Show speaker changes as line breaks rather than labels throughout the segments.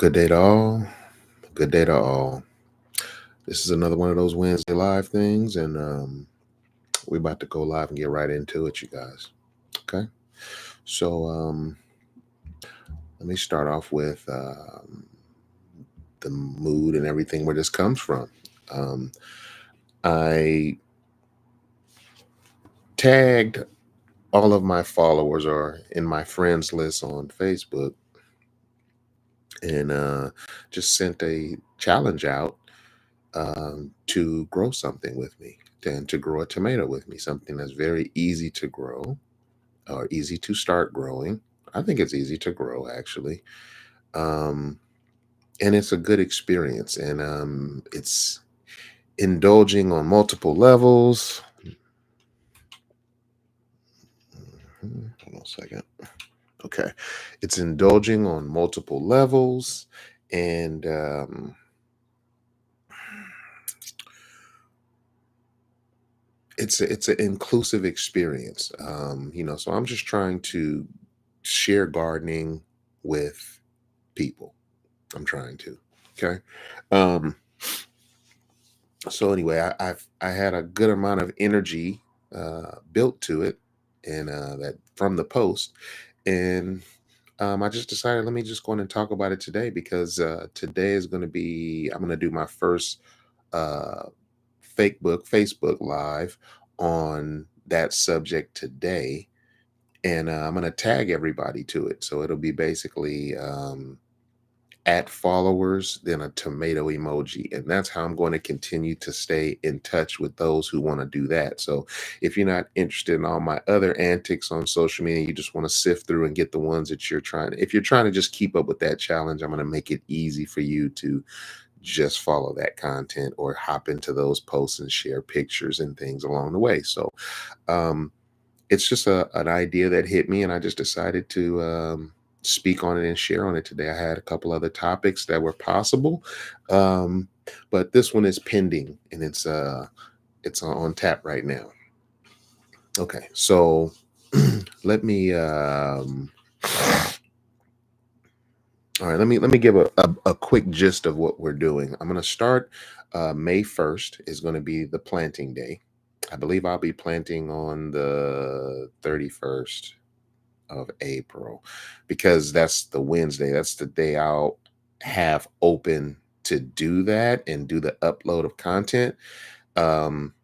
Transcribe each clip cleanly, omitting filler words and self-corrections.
Good day to all. Good day to all. This is another one of those Wednesday live things, and we're about to go live and get right into it, you guys. Okay. So let me start off with the mood and everything where this comes from. Um, I tagged all of my followers or in my friends list on Facebook and just sent a challenge out to grow something with me and to grow a tomato with me, something that's very easy to grow or easy to start growing. I think it's easy to grow actually. Um, and it's a good experience and it's indulging on multiple levels. Hold on a second. Okay. It's indulging on multiple levels and it's an inclusive experience. So I'm just trying to share gardening with people. I'm trying to. Okay. Um, so anyway, I had a good amount of energy built to it, and that from the post, and I just decided let me just go in and talk about it today because today is going to be I'm going to do my first uh, Facebook live on that subject today, and I'm going to tag everybody to it. So it'll be basically at followers, then a tomato emoji. And that's how I'm going to continue to stay in touch with those who want to do that. So if you're not interested in all my other antics on social media, you just want to sift through and get the ones that if you're trying to just keep up with that challenge, I'm going to make it easy for you to just follow that content or hop into those posts and share pictures and things along the way. So um, it's just an idea that hit me, and I just decided to speak on it and share on it today. I had a couple other topics that were possible, um, but this one is pending, and it's on tap right now. Okay, so let me all right. Let me give a quick gist of what we're doing. I'm going to start May 1st is going to be the planting day. I believe I'll be planting on the 31st of April because that's the Wednesday. That's the day I'll have open to do that and do the upload of content. Um,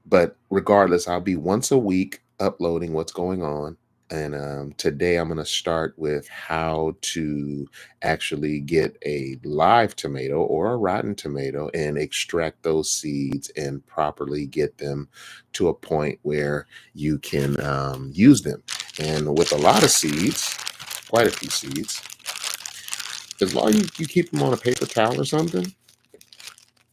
but regardless, I'll be once a week uploading what's going on. And today I'm going to start with how to actually get a live tomato or a rotten tomato and extract those seeds and properly get them to a point where you can use them. And with a lot of seeds, quite a few seeds, as long as you keep them on a paper towel or something,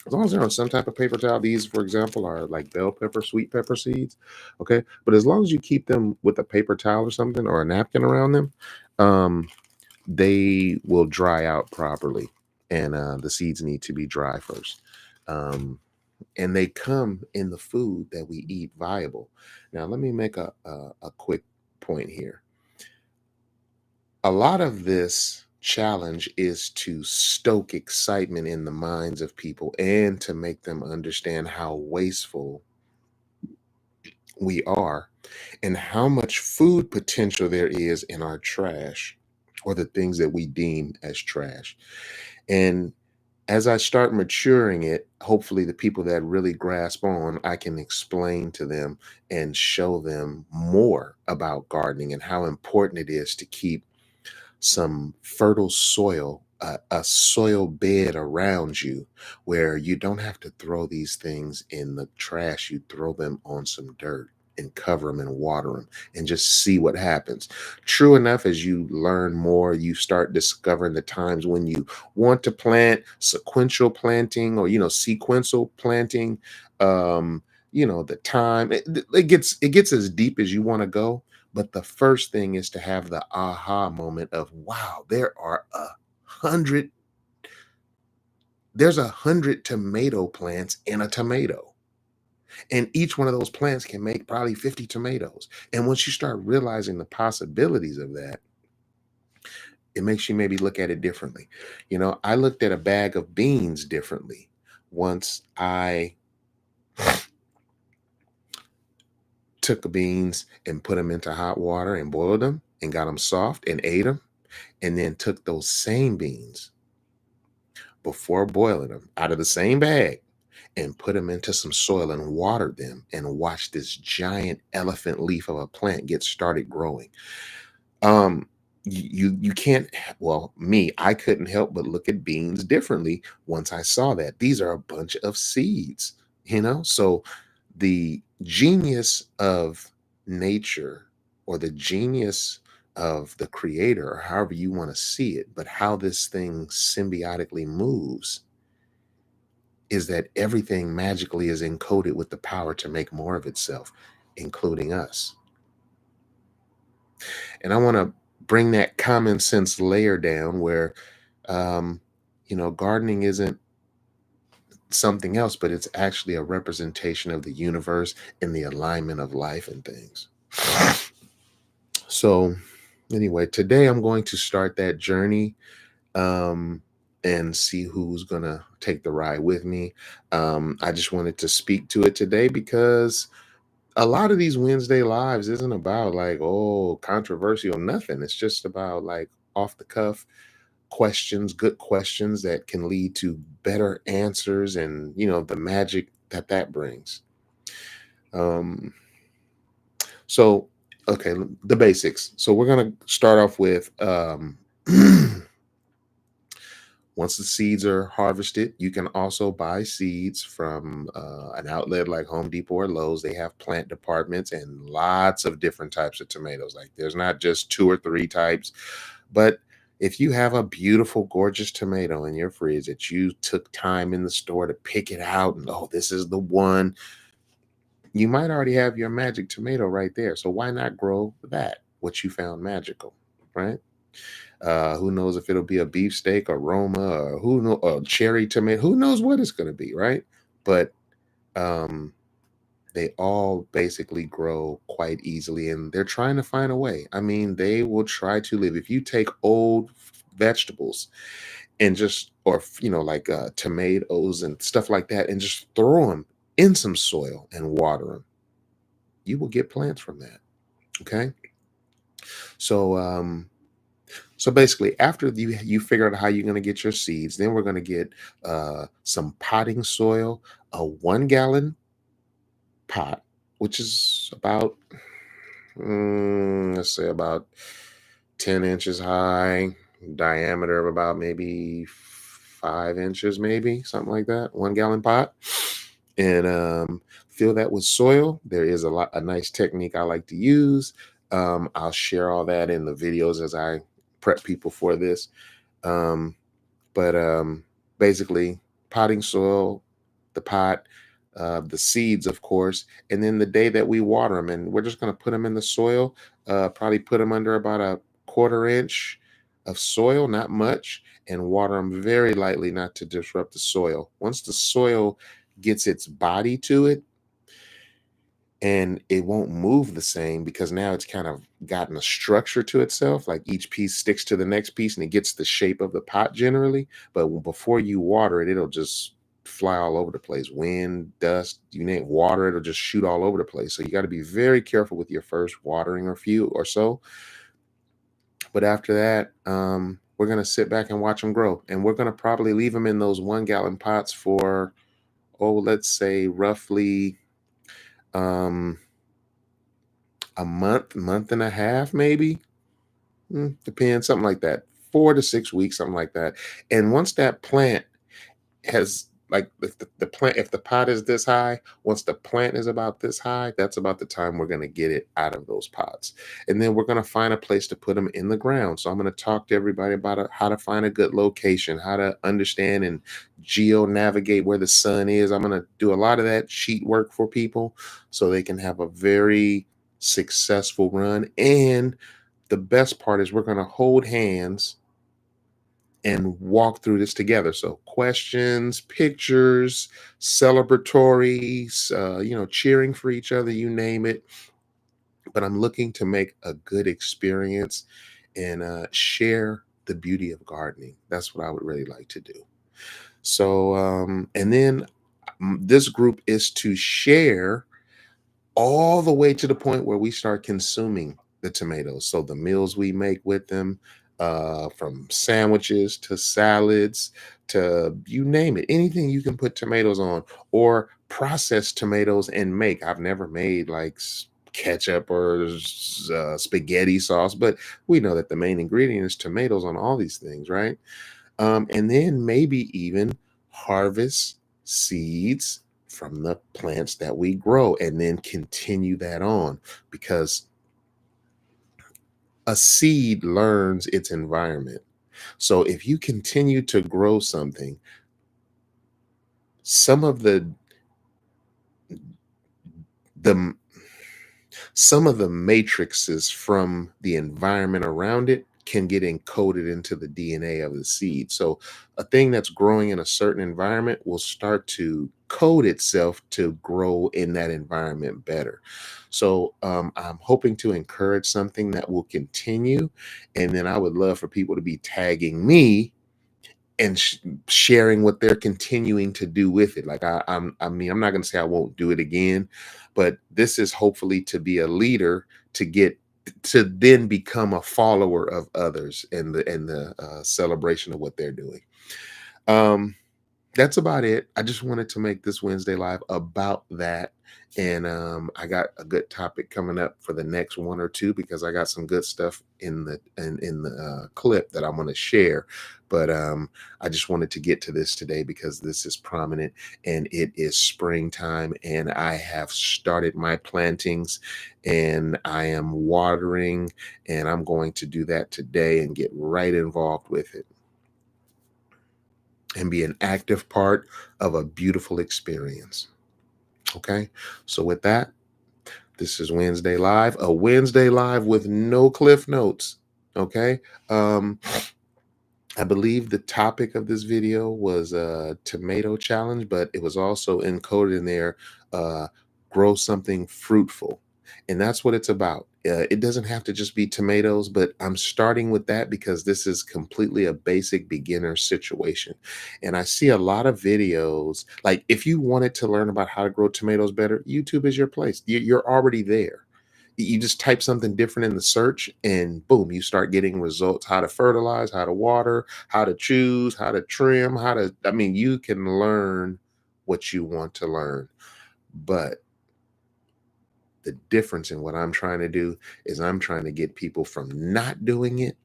as long as they're on some type of paper towel, these, for example, are like bell pepper, sweet pepper seeds. Okay. But as long as you keep them with a paper towel or something or a napkin around them, um, they will dry out properly. And the seeds need to be dry first. And they come in the food that we eat viable. Now, let me make a quick point here. A lot of this challenge is to stoke excitement in the minds of people and to make them understand how wasteful we are and how much food potential there is in our trash or the things that we deem as trash. And as I start maturing it, hopefully the people that really grasp on, I can explain to them and show them more about gardening and how important it is to keep some fertile soil, a soil bed around you where you don't have to throw these things in the trash. You throw them on some dirt and cover them and water them and just see what happens. True enough, as you learn more, you start discovering the times when you want to plant sequential planting or, sequential planting. The time it gets as deep as you want to go, but the first thing is to have the aha moment of, wow, there's 100 tomato plants in a tomato. And each one of those plants can make probably 50 tomatoes. And once you start realizing the possibilities of that, It makes you maybe look at it differently. I looked at a bag of beans differently once I took the beans and put them into hot water and boiled them and got them soft and ate them, and then took those same beans before boiling them out of the same bag and put them into some soil and watered them and watched this giant elephant leaf of a plant get started growing. Um, you can't, well, me, I couldn't help but look at beans differently once I saw that. These are a bunch of seeds, So the genius of nature, or the genius of the creator, or however you want to see it, but how this thing symbiotically moves, is that everything magically is encoded with the power to make more of itself, including us. And I want to bring that common sense layer down where, um, gardening isn't something else, but it's actually a representation of the universe and the alignment of life and things. So, anyway, today I'm going to start that journey, um, and see who's going to take the ride with me. I just wanted to speak to it today because a lot of these Wednesday lives isn't about like, oh, controversial, nothing. It's just about like off the cuff questions, good questions that can lead to better answers and, the magic that brings. Um, so, okay, the basics. So we're going to start off with, once the seeds are harvested, you can also buy seeds from an outlet like Home Depot or Lowe's. They have plant departments and lots of different types of tomatoes. Like there's not just two or three types, but if you have a beautiful, gorgeous tomato in your fridge that you took time in the store to pick it out, and oh, this is the one, you might already have your magic tomato right there. So why not grow that, what you found magical, right? Who knows if it'll be a beefsteak or Roma, or who know, or cherry tomato, who knows what it's going to be, right? But um, they all basically grow quite easily, and they're trying to find a way. I mean, they will try to live. If you take old vegetables and just, or like tomatoes and stuff like that, and just throw them in some soil and water them, you will get plants from that. Okay, so so basically, after you figure out how you're going to get your seeds, then we're going to get some potting soil, a 1 gallon pot, which is about, let's say about 10 inches high, diameter of about maybe 5 inches, maybe something like that. 1 gallon pot, and fill that with soil. There is a nice technique I like to use. I'll share all that in the videos as I prep people for this. Um, but basically, potting soil, the pot, the seeds, of course, and then the day that we water them, and we're just going to put them in the soil. Probably put them under about a 1/4 inch of soil, not much, and water them very lightly, not to disrupt the soil. Once the soil gets its body to it, and it won't move the same because now it's kind of gotten a structure to itself. Like each piece sticks to the next piece and it gets the shape of the pot generally. But before you water it, it'll just fly all over the place. Wind, dust, you name it, water, it'll just shoot all over the place. So you got to be very careful with your first watering or few or so. But after that, we're going to sit back and watch them grow. And we're going to probably leave them in those 1 gallon pots for, oh, let's say roughly um, a month and a half, maybe. Depends, something like that. 4 to 6 weeks, something like that. And once that plant has, like, if the plant, if the pot is this high, once the plant is about this high, that's about the time we're going to get it out of those pots. And then we're going to find a place to put them in the ground. So I'm going to talk to everybody about how to find a good location, how to understand and geo navigate where the sun is. I'm going to do a lot of that sheet work for people so they can have a very successful run. And the best part is we're going to hold hands and walk through this together. So questions, pictures, celebratory, cheering for each other, you name it. But I'm looking to make a good experience and share the beauty of gardening. That's what I would really like to do. So, and then this group is to share all the way to the point where we start consuming the tomatoes. So the meals we make with them, from sandwiches to salads to you name it, anything you can put tomatoes on or process tomatoes and make. I've never made like ketchup or spaghetti sauce, but we know that the main ingredient is tomatoes on all these things, right? And then maybe even harvest seeds from the plants that we grow and then continue that on, because a seed learns its environment. So if you continue to grow something, some of the some of the matrices from the environment around it can get encoded into the DNA of the seed. So a thing that's growing in a certain environment will start to code itself to grow in that environment better. So I'm hoping to encourage something that will continue. And then I would love for people to be tagging me and sharing what they're continuing to do with it. Like I mean, I'm not going to say I won't do it again, but this is hopefully to be a leader to get to then become a follower of others and the celebration of what they're doing. Um, that's about it. I just wanted to make this Wednesday live about that. And I got a good topic coming up for the next one or two, because I got some good stuff in the clip that I'm going to share. But I just wanted to get to this today because this is prominent and it is springtime, and I have started my plantings and I am watering, and I'm going to do that today and get right involved with it and be an active part of a beautiful experience. Okay. So, with that, this is Wednesday Live, a Wednesday Live with no cliff notes. Okay. Um, I believe the topic of this video was a tomato challenge, but it was also encoded in there, uh, grow something fruitful. And that's what it's about. It doesn't have to just be tomatoes, but I'm starting with that because this is completely a basic beginner situation. And I see a lot of videos. Like, if you wanted to learn about how to grow tomatoes better, YouTube is your place. You're already there. You just type something different in the search and boom, you start getting results: how to fertilize, how to water, how to choose, how to trim, I mean, you can learn what you want to learn. But the difference in what I'm trying to do is I'm trying to get people from not doing it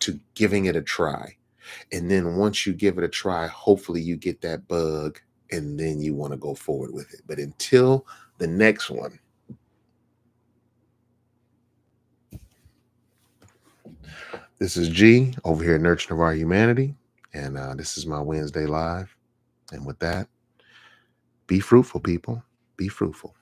to giving it a try. And then once you give it a try, hopefully you get that bug and then you want to go forward with it. But until the next one, this is G over here at Nurture of Our Humanity. And this is my Wednesday Live. And with that, be fruitful, people. Be fruitful.